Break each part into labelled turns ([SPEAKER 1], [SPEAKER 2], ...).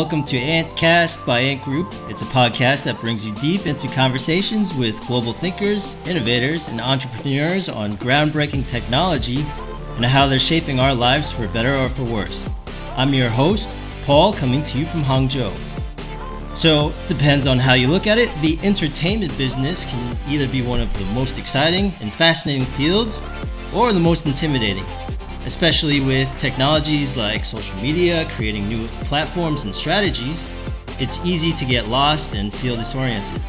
[SPEAKER 1] welcome to Antkast by Ant Group. It's a podcast that brings you deep into conversations with global thinkers, innovators, and entrepreneurs on groundbreaking technology and how they're shaping our lives for better or for worse. I'm your host, Paul, coming to you from Hangzhou. So, depends on how you look at it, the entertainment business can either be one of the most exciting and fascinating fields or the most intimidating, especially with technologies like social media creating new platforms and strategies. It's easy to get lost and feel disoriented.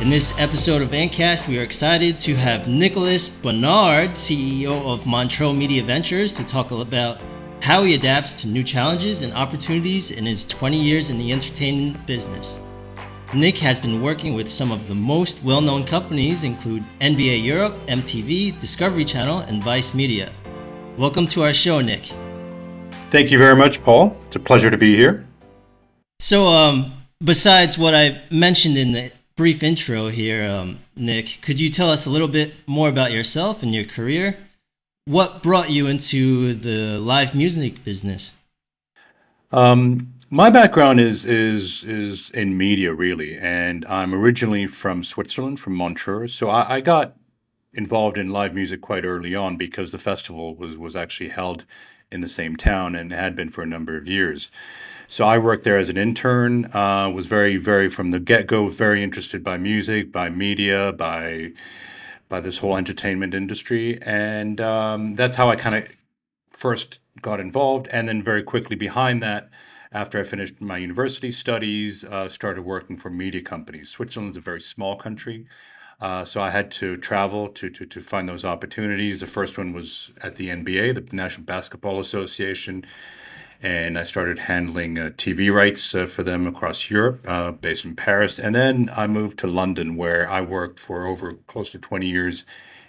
[SPEAKER 1] In this episode of Antkast, we are excited to have Nicolas Bonard, CEO of Montreux Media Ventures, to talk about how he adapts to new challenges and opportunities in his 20 years in the entertainment business. Nick has been working with some of the most well-known companies, include NBA Europe, MTV, Discovery Channel, and Vice Media. Welcome to our show, Nick.
[SPEAKER 2] Thank you very much, Paul. It's a pleasure to be here.
[SPEAKER 1] So, besides what I mentioned in the brief intro here, Nick, could you tell us a little bit more about yourself and your career? What brought you into the live music business?
[SPEAKER 2] My background is in media, really, and I'm originally from Switzerland, from Montreux. So I got involved in live music quite early on because the festival was actually held in the same town and had been for a number of years. So I worked there as an intern, was very from the get-go, very interested by music, by media, by this whole entertainment industry. And that's how I kind of first got involved. And then very quickly behind that, after I finished my university studies, started working for media companies. Switzerland's a very small country. So I had to travel to find those opportunities. The first one was at the NBA, the National Basketball Association, and I started handling TV rights for them across Europe, based in Paris. And then I moved to London, where I worked for over close to 20 years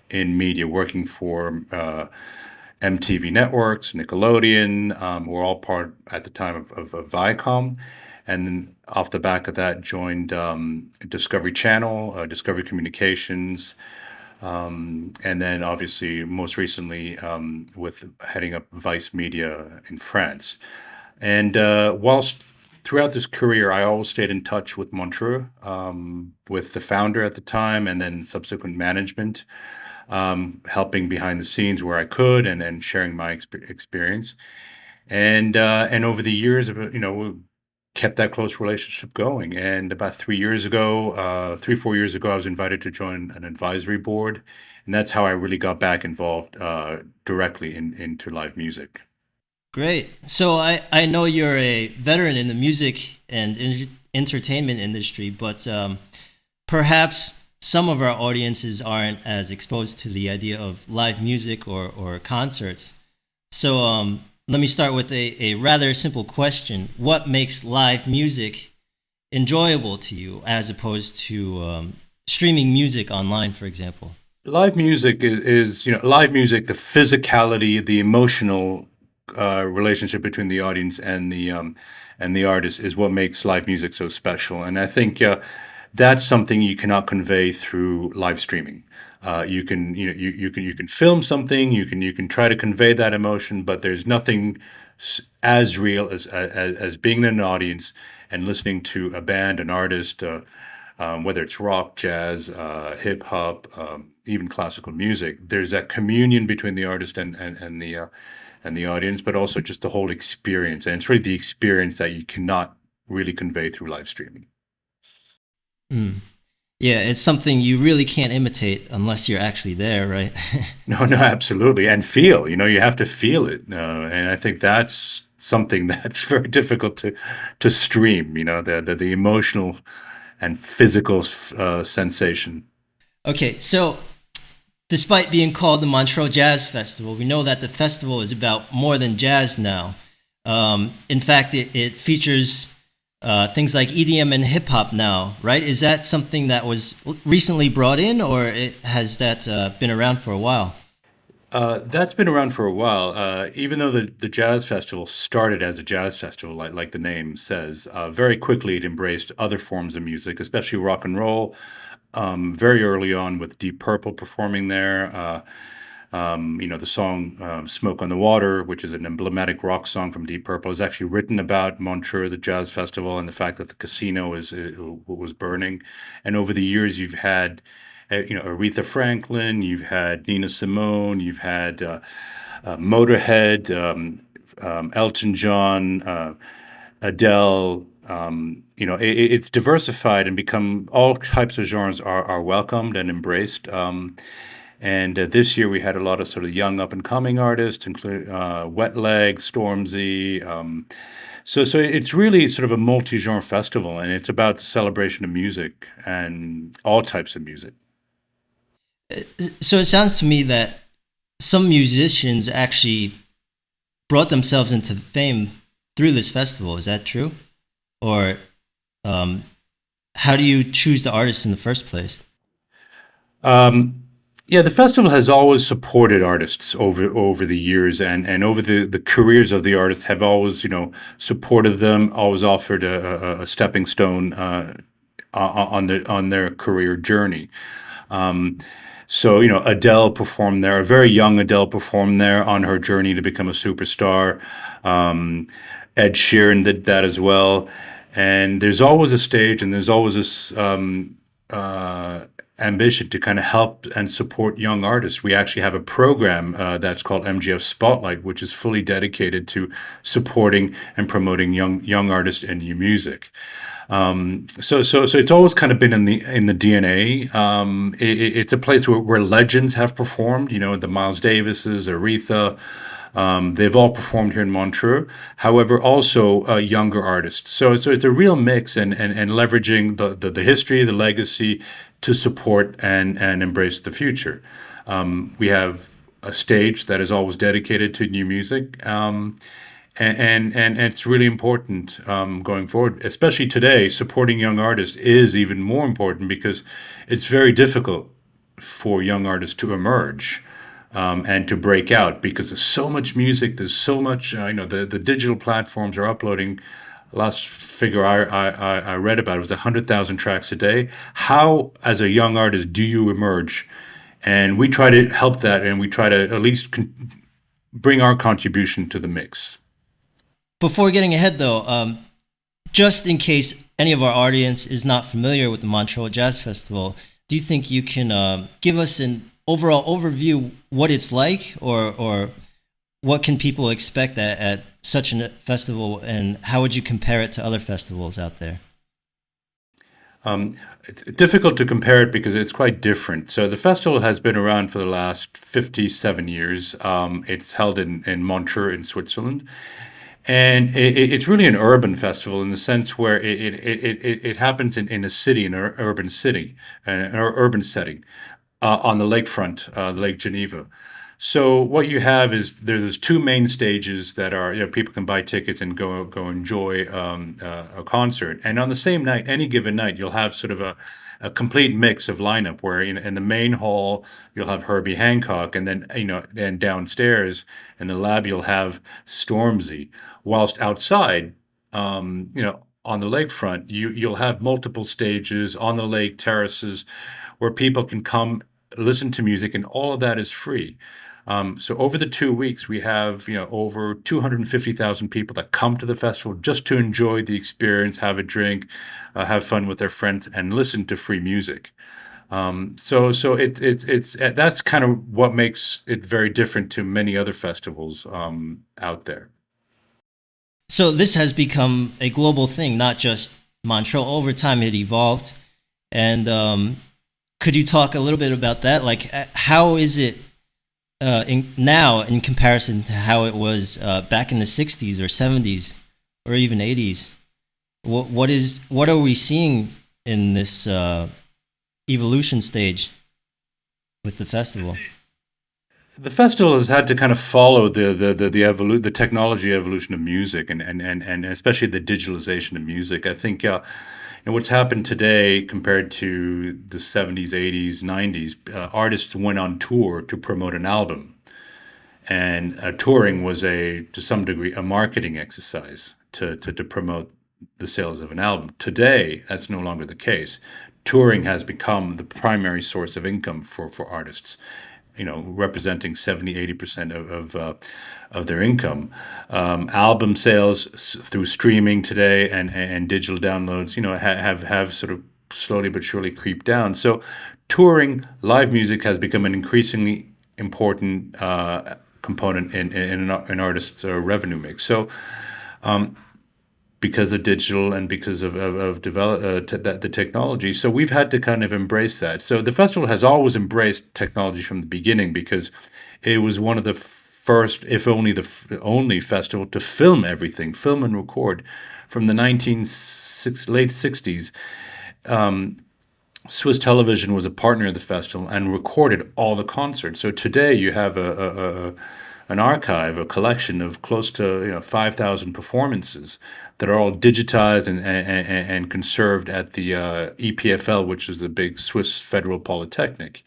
[SPEAKER 2] in media, working for MTV Networks, Nickelodeon, were all part at the time of Viacom. And then off the back of that, joined Discovery Channel, Discovery Communications, and then obviously most recently with heading up Vice Media in France. And whilst throughout this career, I always stayed in touch with Montreux, with the founder at the time, and then subsequent management, helping behind the scenes where I could, and sharing my experience. And over the years, kept that close relationship going. And about 3 4 years ago, I was invited to join an advisory board, and that's how I really got back involved directly into live music.
[SPEAKER 1] Great. So I know you're a veteran in the music and entertainment industry, but perhaps some of our audiences aren't as exposed to the idea of live music or concerts. So let me start with a rather simple question. What makes live music enjoyable to you as opposed to streaming music online, for example?
[SPEAKER 2] Live music is live music, the physicality, the emotional relationship between the audience and the artist is what makes live music so special. And I think that's something you cannot convey through live streaming. You can film something, you can try to convey that emotion, but there's nothing as real as being in an audience and listening to a band, an artist, whether it's rock, jazz, hip hop, even classical music. There's that communion between the artist and the audience, but also just the whole experience. And it's really the experience that you cannot really convey through live streaming.
[SPEAKER 1] Mm. Yeah, it's something you really can't imitate unless you're actually there, right?
[SPEAKER 2] No, absolutely. And feel, you have to feel it. And I think that's something that's very difficult to stream, the emotional and physical sensation.
[SPEAKER 1] Okay, so despite being called the Montreux Jazz Festival, we know that the festival is about more than jazz now. In fact, it features things like EDM and hip hop now, right? Is that something that was recently brought in, or has that been around for a while?
[SPEAKER 2] That's been around for a while. Even though the jazz festival started as a jazz festival, like the name says, very quickly it embraced other forms of music, especially rock and roll. Very early on, with Deep Purple performing there. The song "Smoke on the Water," which is an emblematic rock song from Deep Purple, is actually written about Montreux, the jazz festival, and the fact that the casino was burning. And over the years, you've had, Aretha Franklin, you've had Nina Simone, you've had Motorhead, Elton John, Adele. It's diversified and become all types of genres are welcomed and embraced. And this year we had a lot of sort of young up and coming artists, including Wet Leg, Stormzy. So it's really sort of a multi-genre festival, and it's about the celebration of music and all types of music.
[SPEAKER 1] So it sounds to me that some musicians actually brought themselves into fame through this festival. Is that true? Or um, how do you choose the artists in the first place?
[SPEAKER 2] Um, yeah, the festival has always supported artists over the years, and over the careers of the artists have always supported them, always offered a stepping stone on their career journey. Um, so Adele performed there, a very young Adele performed there on her journey to become a superstar. Um, Ed Sheeran did that as well. And there's always a stage, and there's always this uh, ambition to kind of help and support young artists. We actually have a program that's called MGF Spotlight, which is fully dedicated to supporting and promoting young artists and new music. So it's always kind of been in the DNA. It's a place where legends have performed. The Miles Davises, Aretha. They've all performed here in Montreux. However, also younger artists. So it's a real mix, and leveraging the history, the legacy, to support and embrace the future. We have a stage that is always dedicated to new music. And it's really important going forward, especially today. Supporting young artists is even more important because it's very difficult for young artists to emerge and to break out because there's so much music. There's so much, the digital platforms are uploading. Last figure I read about was 100,000 tracks a day. How, as a young artist, do you emerge? And we try to help that, and we try to at least bring our contribution to the mix.
[SPEAKER 1] Before getting ahead, though, just in case any of our audience is not familiar with the Montreux Jazz Festival, do you think you can give us an overall overview what it's like, or what can people expect at such a festival, and how would you compare it to other festivals out there?
[SPEAKER 2] It's difficult to compare it because it's quite different. So the festival has been around for the last 57 years. It's held in Montreux in Switzerland. And it's really an urban festival in the sense where it happens in a city, in an urban city, an urban setting on the lakefront, Lake Geneva. So what you have is there's two main stages that are people can buy tickets and go enjoy a concert. And on the same night, any given night, you'll have sort of a complete mix of lineup where in the main hall you'll have Herbie Hancock, and then and downstairs in the lab you'll have Stormzy. Whilst outside, on the lakefront, you'll have multiple stages on the lake terraces where people can come listen to music, and all of that is free. So over the 2 weeks, we have over 250,000 people that come to the festival just to enjoy the experience, have a drink, have fun with their friends, and listen to free music. So it's that's kind of what makes it very different to many other festivals out there.
[SPEAKER 1] So this has become a global thing, not just Montreux. Over time, it evolved. And could you talk a little bit about that? Like, how is it now in comparison to how it was back in the '60s or '70s or even '80s? What are we seeing in this evolution stage with the festival?
[SPEAKER 2] The festival has had to kind of follow the technology evolution of music, and especially the digitalization of music. I think and what's happened today compared to the '70s, '80s, '90s, artists went on tour to promote an album, and touring was to some degree a marketing exercise to promote the sales of an album. Today, that's no longer the case. Touring has become the primary source of income for artists. representing 70-80% of their income. Album sales through streaming today and digital downloads, have sort of slowly but surely creeped down. So touring live music has become an increasingly important component in an artist's revenue mix. So because of digital and because of the technology. So we've had to kind of embrace that. So the festival has always embraced technology from the beginning because it was one of the first, if only only festival to film everything, film and record. From the late 60s, Swiss Television was a partner of the festival and recorded all the concerts. So today you have an archive, a collection of close to 5,000 performances that are all digitized and conserved at the EPFL, which is the big Swiss Federal Polytechnic.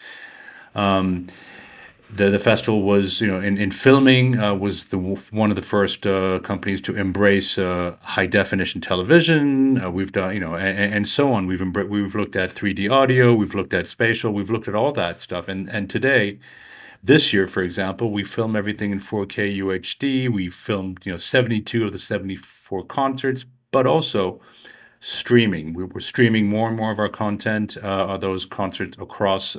[SPEAKER 2] The festival was, in filming, was one of the first companies to embrace high definition television. We've done, and so on. We've looked at 3D audio, we've looked at spatial, we've looked at all that stuff. And today, this year, for example, we film everything in 4K UHD. We filmed, 72 of the 74 concerts, but also streaming. We're streaming more and more of our content, those concerts across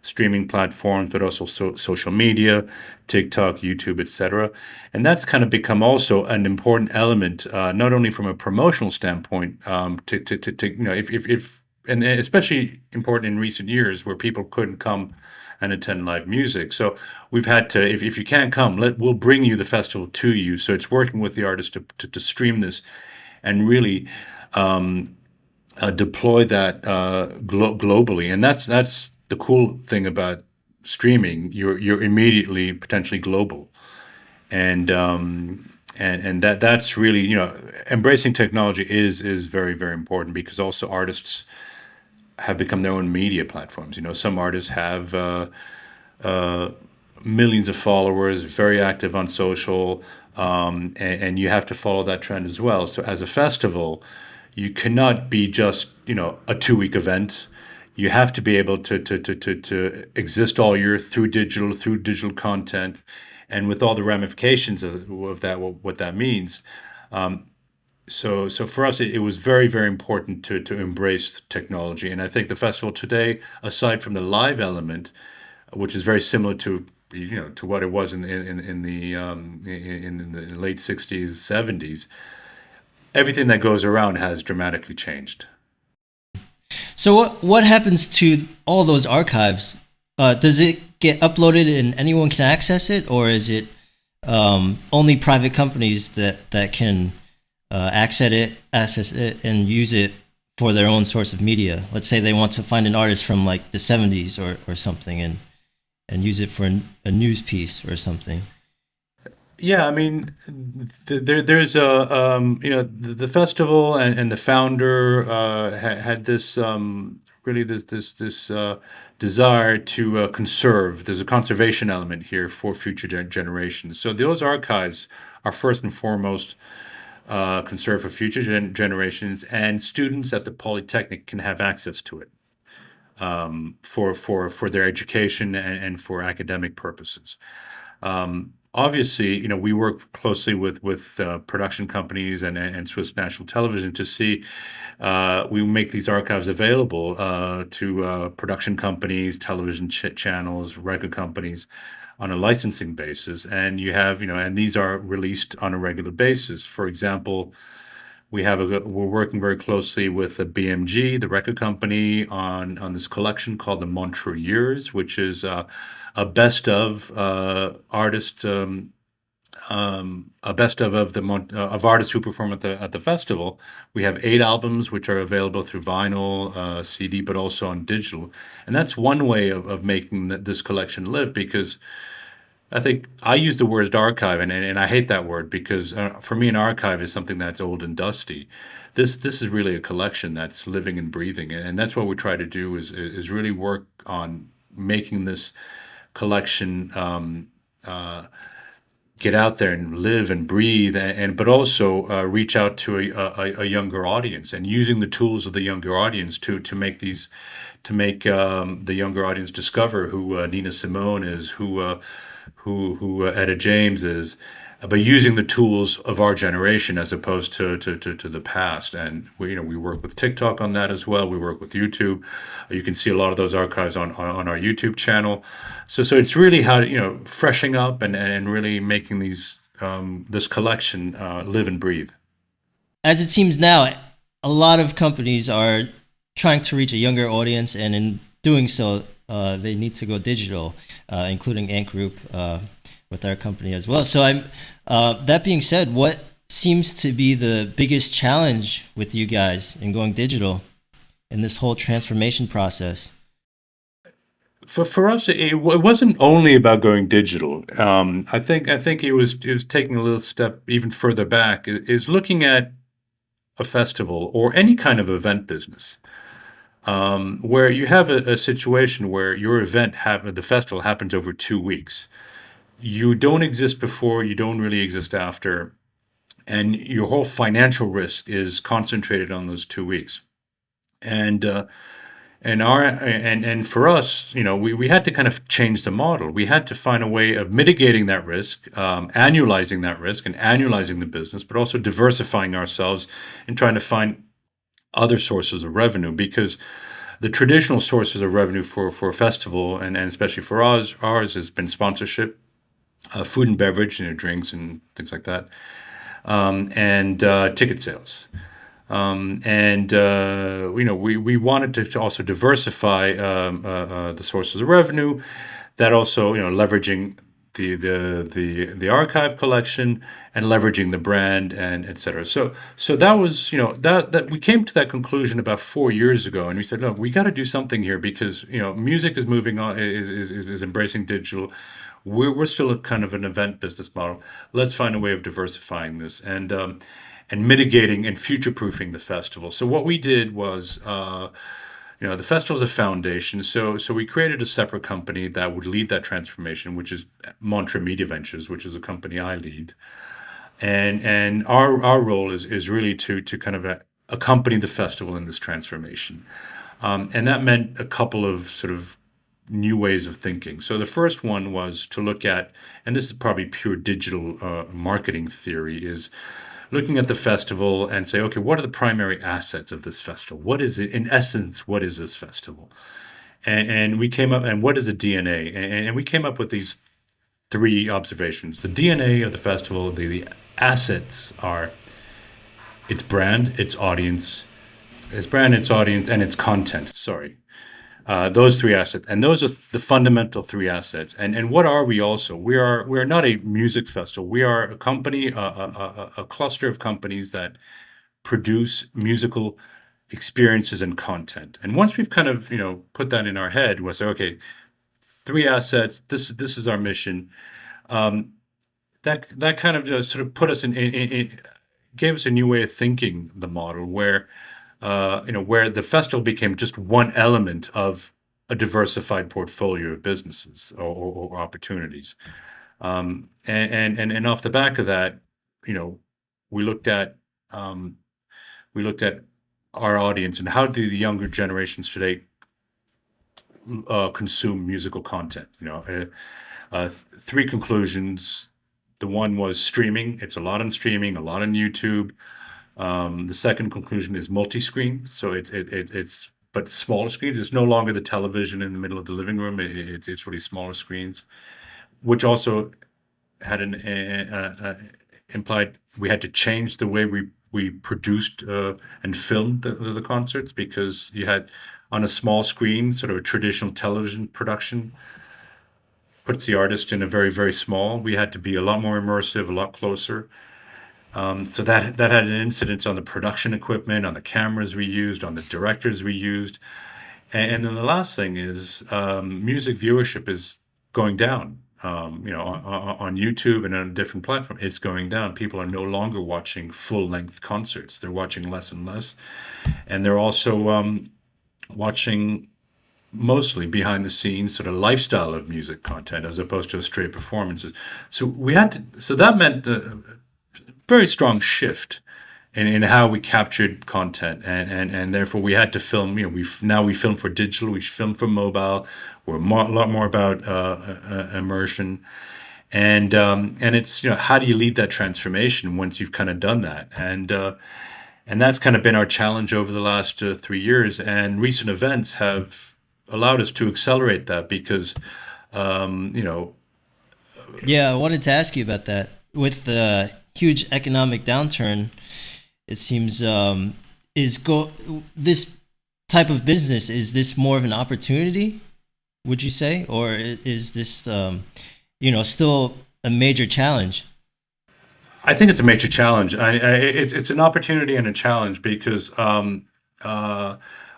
[SPEAKER 2] streaming platforms, but also social media, TikTok, YouTube, etc. And that's kind of become also an important element, not only from a promotional standpoint, if and especially important in recent years where people couldn't come and attend live music. So we've had to, if you can't come, we'll bring you the festival to you. So it's working with the artists to stream this and really deploy that globally. And that's the cool thing about streaming. You're immediately potentially global, and that's really, embracing technology is very, very important because also artists have become their own media platforms. Some artists have millions of followers, very active on social, and you have to follow that trend as well. So as a festival, you cannot be just a 2-week event. You have to be able to exist all year through digital content, and with all the ramifications of that, what that means. So for us, it was very, very important to embrace technology. And I think the festival today, aside from the live element, which is very similar to what it was in the late 60s, 70s, everything that goes around has dramatically changed.
[SPEAKER 1] So what happens to all those archives? Does it get uploaded and anyone can access it, or is it only private companies that can access it, and use it for their own source of media? Let's say they want to find an artist from like the 70s or something, and use it for a news piece or something.
[SPEAKER 2] Yeah, I mean, there's the festival and the founder had this really this desire to conserve. There's a conservation element here for future generations. So those archives are first and foremost conserved for future generations, and students at the Polytechnic can have access to it for their education and for academic purposes. Obviously, we work closely with production companies and Swiss National Television to see we make these archives available to production companies, television channels, record companies on a licensing basis. And you have, and these are released on a regular basis. For example, we're working very closely with the BMG, the record company, on this collection called the Montreux Years, which is a best of artist, a best of artists who perform at the festival. We have 8 albums which are available through vinyl, CD, but also on digital, and that's one way of making this collection live, because I think I use the word archive, and I hate that word because for me, an archive is something that's old and dusty. This is really a collection that's living and breathing, and that's what we try to do is really work on making this collection get out there and live and breathe, and but also reach out to a younger audience, and using the tools of the younger audience to make these to make the younger audience discover who Nina Simone is, who Etta James is, but using the tools of our generation as opposed to the past. And we work with TikTok on that as well. We work with YouTube. You can see a lot of those archives on our YouTube channel. So it's really how freshening up and really making this collection live and breathe.
[SPEAKER 1] As it seems now, a lot of companies are trying to reach a younger audience, and in doing so, they need to go digital, including Ant Group with our company as well. So that being said, what seems to be the biggest challenge with you guys in going digital in this whole transformation process?
[SPEAKER 2] For us, it wasn't only about going digital. I think it was taking a little step even further back. Is looking at a festival or any kind of event business, where you have a situation where the festival happens over 2 weeks. You don't exist before, you don't really exist after, and your whole financial risk is concentrated on those 2 weeks. And and for us, we had to kind of change the model. We had to find a way of mitigating that risk, annualizing that risk, and annualizing the business, but also diversifying ourselves and trying to find other sources of revenue, because the traditional sources of revenue for a festival, and especially for ours has been sponsorship, food and beverage, drinks and things like that, and ticket sales. And we wanted to also diversify the sources of revenue, that also leveraging the archive collection and leveraging the brand and et cetera. So that was that we came to that conclusion about 4 years ago, and we said, no, we got to do something here, because music is moving on, is embracing digital. We're still a kind of an event business model. Let's find a way of diversifying this and mitigating and future-proofing the festival. So what we did was, the festival is a foundation. So we created a separate company that would lead that transformation, which is Montreux Media Ventures, which is a company I lead. And our role is really to kind of accompany the festival in this transformation. And that meant a couple of sort of new ways of thinking. So the first one was to look at, and this is probably pure digital marketing theory, is looking at the festival and say, okay, what are the primary assets of this festival? What is it, in essence, what is this festival? And we came up, and what is the DNA? And we came up with these three observations. The DNA of the festival, the assets are its brand, its audience, and its content. Sorry. Those three assets, and those are the fundamental three assets. And what are we also? We are not a music festival. We are a company, a cluster of companies that produce musical experiences and content. And once we've kind of put that in our head, we'll say, okay, three assets. This is our mission. That kind of just sort of put us in gave us a new way of thinking the model, where where the festival became just one element of a diversified portfolio of businesses or opportunities. And off the back of that, we looked at we looked at our audience and how do the younger generations today consume musical content. Three conclusions. The one was streaming. It's a lot on streaming, a lot on YouTube. The second conclusion is multi-screen. So it's but smaller screens. It's no longer the television in the middle of the living room. It's really smaller screens, which also had an implied we had to change the way we produced and filmed the concerts, because you had on a small screen, sort of a traditional television production puts the artist in a very, very small. We had to be a lot more immersive, a lot closer. So that had an incidence on the production equipment, on the cameras we used, on the directors we used. And then the last thing is music viewership is going down. On YouTube and on a different platform, it's going down. People are no longer watching full-length concerts. They're watching less and less. And they're also watching mostly behind the scenes sort of lifestyle of music content as opposed to straight performances. So we had to, so that meant a very strong shift in how we captured content, and therefore we had to film. We film for digital, we film for mobile. We're a lot more about immersion, and it's how do you lead that transformation once you've kind of done that, and that's kind of been our challenge over the last 3 years. And recent events have allowed us to accelerate that because you know
[SPEAKER 1] Yeah, I wanted to ask you about that. With the huge economic downturn, it seems is go this type of business, is this more of an opportunity, would you say, or is this still a major challenge?
[SPEAKER 2] I think it's a major challenge. It's an opportunity and a challenge because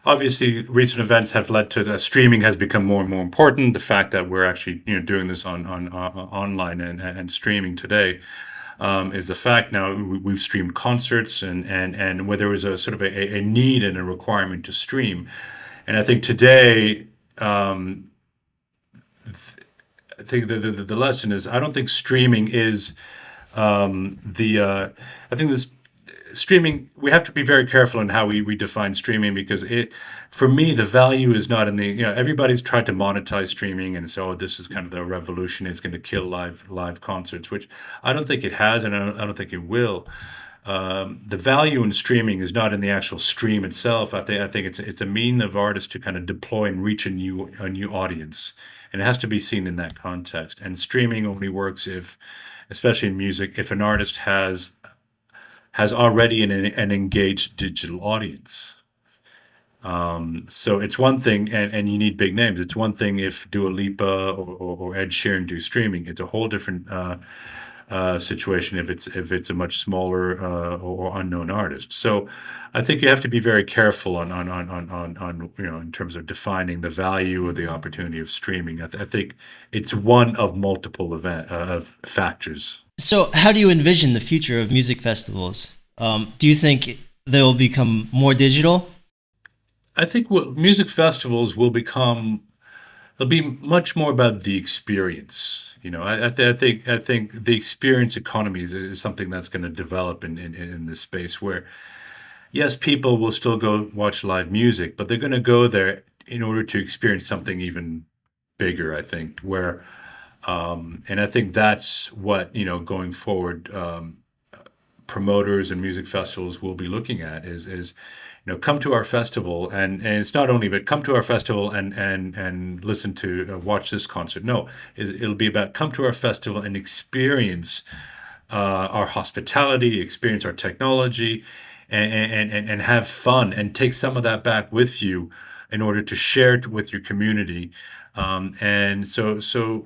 [SPEAKER 2] obviously recent events have led to streaming has become more and more important. The fact that we're actually doing this on online and streaming today is the fact. Now we've streamed concerts and where there was a sort of a need and a requirement to stream, and I think today. I think the lesson is I don't think streaming is the I think this streaming we have to be very careful in how we define streaming because it for me the value is not in the everybody's tried to monetize streaming and so this is kind of the revolution, it's going to kill live concerts, which I don't think it has, and I don't think it will. The value in streaming is not in the actual stream itself. I think it's a mean of artists to kind of deploy and reach a new audience, and it has to be seen in that context. And streaming only works if, especially in music, if an artist has already an engaged digital audience. So it's one thing, and you need big names. It's one thing if Dua Lipa or Ed Sheeran do streaming. It's a whole different situation if it's a much smaller or unknown artist. So I think you have to be very careful on in terms of defining the value or the opportunity of streaming. I think it's one of multiple of factors.
[SPEAKER 1] So, how do you envision the future of music festivals? Do you think they'll become more digital?
[SPEAKER 2] I think music festivals will become. It'll be much more about the experience. I think the experience economy is something that's going to develop in this space where yes, people will still go watch live music, but they're going to go there in order to experience something even bigger. I think and I think that's what going forward. Promoters and music festivals will be looking at is come to our festival, and it's not only but come to our festival and listen to watch this concert. No, it'll be about come to our festival and experience our hospitality, experience our technology, and have fun and take some of that back with you in order to share it with your community. And so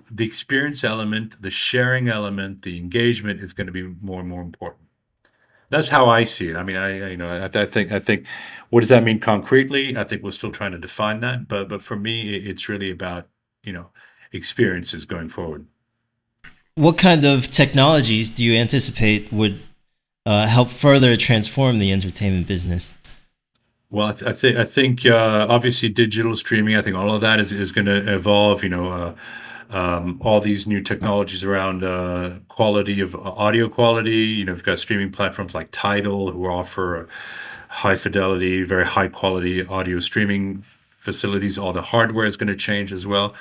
[SPEAKER 2] the experience element, the sharing element, the engagement is going to be more and more important. That's how I see it. I mean, I think, what does that mean concretely? I think we're still trying to define that, but for me, it's really about experiences going forward.
[SPEAKER 1] What kind of technologies do you anticipate would help further transform the entertainment business?
[SPEAKER 2] Well, I think obviously digital streaming. I think all of that is going to evolve. All these new technologies around quality of audio quality. You've got streaming platforms like Tidal who offer high fidelity, very high quality audio streaming facilities. All the hardware is going to change as well.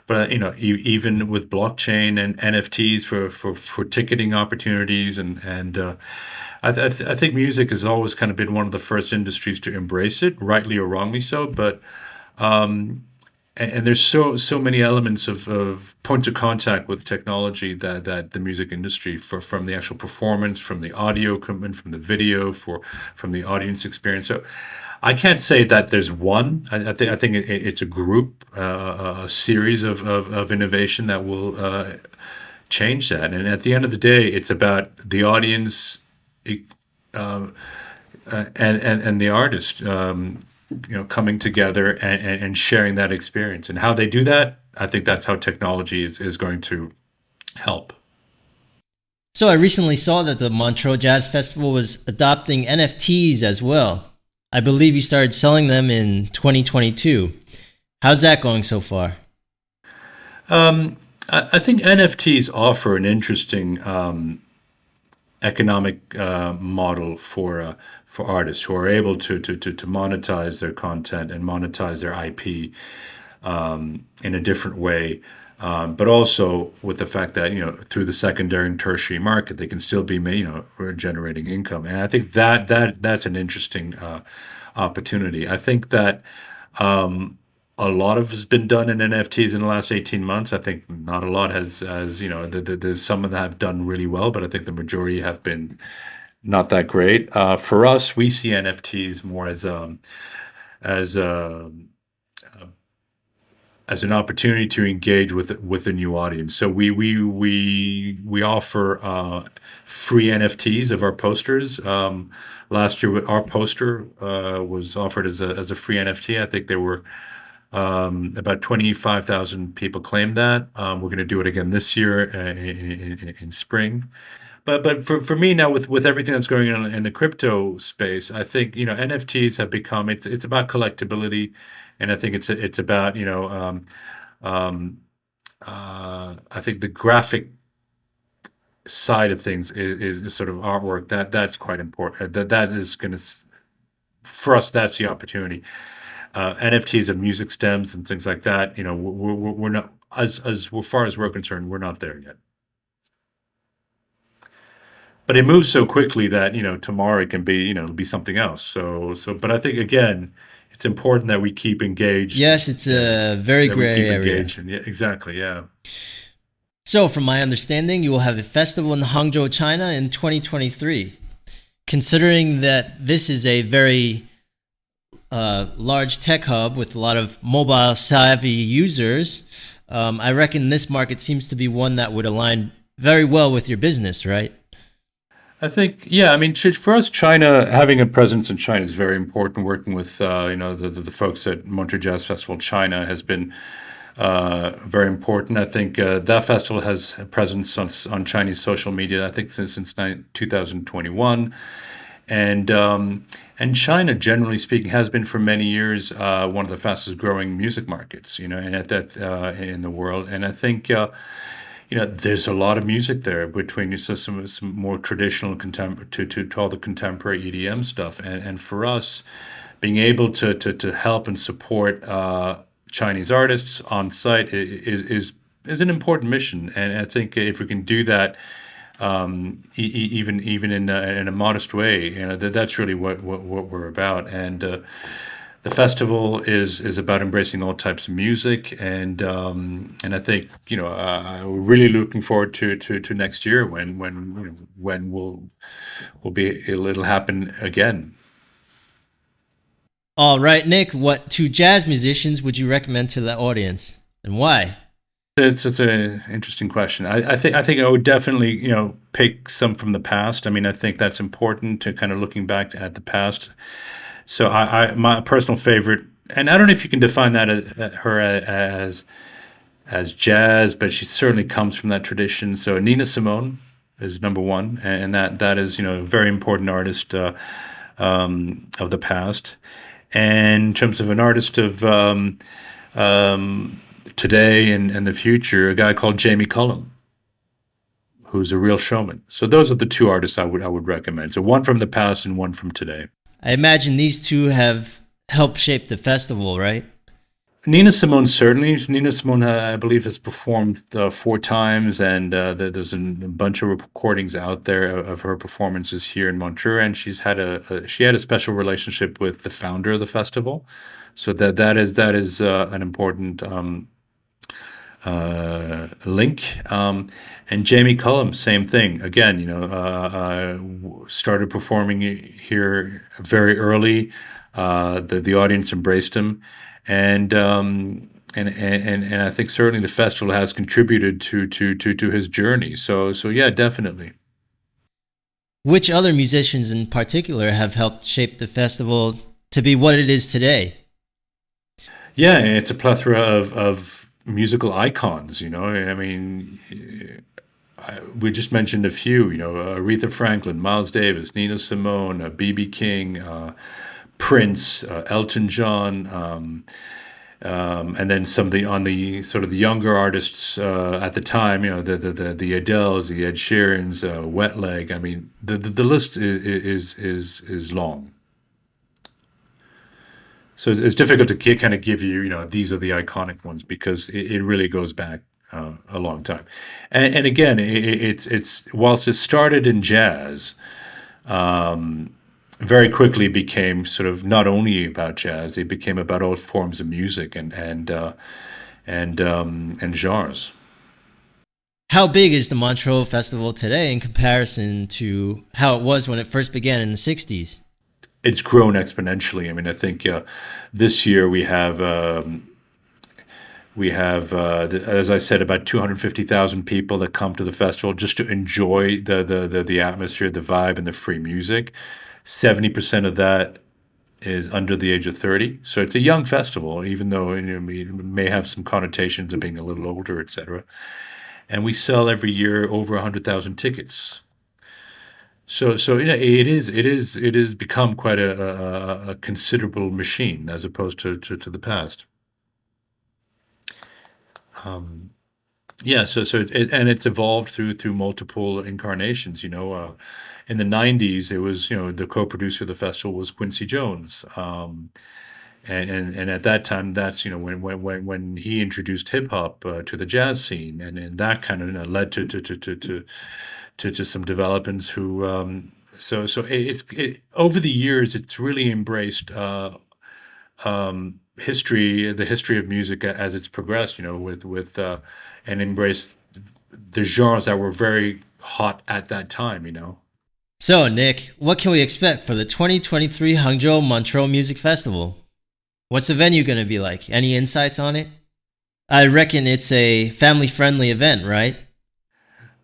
[SPEAKER 2] But even with blockchain and NFTs for ticketing opportunities, and I think music has always kind of been one of the first industries to embrace it, rightly or wrongly so. But and there's so many elements of points of contact with technology that the music industry from the actual performance, from the audio equipment, from the video, from the audience experience. So I can't say that there's one. I think it's a group, a series of innovation that will change that. And at the end of the day, it's about the audience uh, and the artist. Coming together and sharing that experience, and how they do that. I think that's how technology is going to help.
[SPEAKER 1] So, I recently saw that the Montreux Jazz Festival was adopting NFTs as well. I believe you started selling them in 2022. How's that going so far?
[SPEAKER 2] I think NFTs offer an interesting economic model for artists who are able to monetize their content and monetize their IP in a different way. But also with the fact that through the secondary and tertiary market they can still be generating income, and I think that's an interesting opportunity. I think that a lot of has been done in NFTs in the last 18 months. I think not a lot has there's some that have done really well, but I think the majority have been not that great. For us, we see NFTs more as a as an opportunity to engage with a new audience. So we offer free NFTs of our posters. Last year, our poster was offered as a free NFT. I think there were about 25,000 people claimed that. We're going to do it again this year in spring. But for me now, with everything that's going on in the crypto space, I think NFTs have become, it's about collectability, and I think it's about um, I think the graphic side of things is sort of artwork that's quite important. That is going to, for us, that's the opportunity. NFTs of music stems and things like that. We're not, as far as we're concerned, we're not there yet. But it moves so quickly that tomorrow it can be it'll be something else. But I think again, it's important that we keep engaged.
[SPEAKER 1] Yes, it's a very
[SPEAKER 2] That we
[SPEAKER 1] gray
[SPEAKER 2] keep
[SPEAKER 1] area.
[SPEAKER 2] engaged, and yeah, exactly, yeah.
[SPEAKER 1] So, from my understanding, you will have a festival in Hangzhou, China in 2023. Considering that this is a very large tech hub with a lot of mobile savvy users, I reckon this market seems to be one that would align very well with your business, right?
[SPEAKER 2] I think, yeah, I mean, for us, China, having a presence in China is very important. Working with, the folks at Montreux Jazz Festival China has been very important. I think that festival has a presence on Chinese social media, I think, since 2021. And China, generally speaking, has been for many years one of the fastest growing music markets, and at that in the world. And I think there's a lot of music there between some more traditional contemporary to all the contemporary EDM stuff, and for us, being able to help and support Chinese artists on site is an important mission, and I think if we can do that, even in a modest way, that's really what we're about. And the festival is about embracing all types of music, and I think we're really looking forward to next year when we'll be it'll happen again.
[SPEAKER 1] All right, Nick, what two jazz musicians would you recommend to the audience and why?
[SPEAKER 2] It's an interesting question. I think I would definitely pick some from the past. I mean, I think that's important to kind of looking back at the past. So my personal favorite, and I don't know if you can define that her as jazz, but she certainly comes from that tradition. So Nina Simone is number one, and that is a very important artist of the past. And in terms of an artist of today and the future, a guy called Jamie Cullum, who's a real showman. So those are the two artists I would recommend. So one from the past and one from today.
[SPEAKER 1] I imagine these two have helped shape the festival, right?
[SPEAKER 2] Nina Simone, certainly. Nina Simone, I believe, has performed four times, and there's a bunch of recordings out there of her performances here in Montreux. And she had a special relationship with the founder of the festival, so that is an important link. And Jamie Cullum, same thing. Again, started performing here very early. The audience embraced him, and I think certainly the festival has contributed to his journey. So yeah, definitely.
[SPEAKER 1] Which other musicians in particular have helped shape the festival to be what it is today?
[SPEAKER 2] Yeah, and it's a plethora of musical icons. I mean, we just mentioned a few. Aretha Franklin, Miles Davis, Nina Simone, B.B. King, Prince, Elton John. And then some of the on the sort of the younger artists at the time, the Adeles, the Ed Sheerans, Wet Leg. I mean, the list is long. So it's difficult to kind of give you, these are the iconic ones because it really goes back a long time. And again, it's whilst it started in jazz, very quickly became sort of not only about jazz, it became about all forms of music and genres.
[SPEAKER 1] How big is the Montreux Festival today in comparison to how it was when it first began in the 60s?
[SPEAKER 2] It's grown exponentially. I mean, I think this year as I said, about 250,000 people that come to the festival just to enjoy the atmosphere, the vibe, and the free music. 70% of that is under the age of 30. So it's a young festival, even though it may have some connotations of being a little older, etc. And we sell every year over 100,000 tickets. So it is become quite a considerable machine as opposed to the past. Yeah, and it's evolved through multiple incarnations. In the '90s, it was the co-producer of the festival was Quincy Jones, and at that time, that's when he introduced hip hop to the jazz scene, and that kind of led to some developments who over the years it's really embraced the history of music as it's progressed, with and embraced the genres that were very hot at that time.
[SPEAKER 1] So, Nick, what can we expect for the 2023 Hangzhou Montreux Music Festival? What's the venue going to be like? Any insights on it? I reckon it's a family-friendly event, right?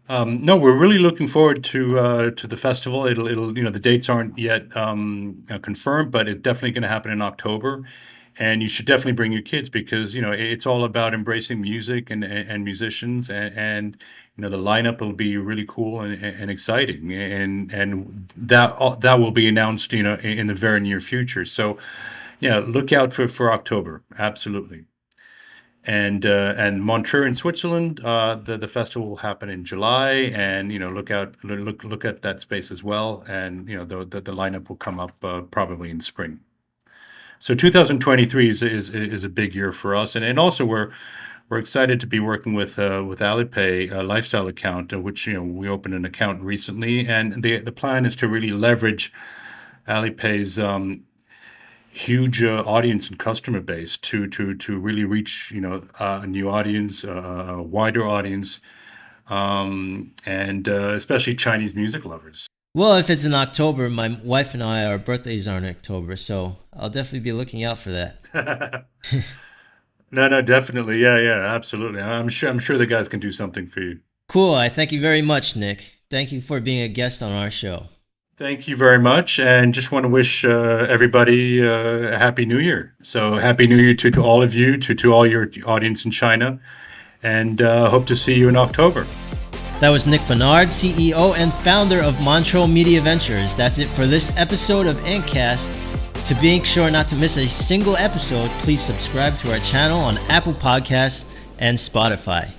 [SPEAKER 2] No, we're really looking forward to the festival. It'll the dates aren't yet confirmed, but it's definitely going to happen in October. And you should definitely bring your kids because it's all about embracing music and musicians, and the lineup will be really cool and exciting, and that will be announced in the very near future. So yeah, look out for October, absolutely. And Montreux in Switzerland, the festival will happen in July, and look at that space as well, and the lineup will come up probably in spring. So 2023 is a big year for us, and also we're excited to be working with Alipay, a lifestyle account, which we opened an account recently, and the plan is to really leverage Alipay's huge audience and customer base to really reach a new audience, a wider audience, and especially Chinese music lovers.
[SPEAKER 1] Well, if it's in October, my wife and our birthdays are in October, so I'll definitely be looking out for that.
[SPEAKER 2] No, definitely, yeah, absolutely. I'm sure the guys can do something for you.
[SPEAKER 1] Cool. I thank you very much, Nick. Thank you for being a guest on our show.
[SPEAKER 2] Thank you very much, and just want to wish everybody a happy New Year. So happy New Year to all of you, to all your audience in China, and hope to see you in October.
[SPEAKER 1] That was Nick Bonard, CEO and founder of Montreux Media Ventures. That's it for this episode of Antkast. To make sure not to miss a single episode, please subscribe to our channel on Apple Podcasts and Spotify.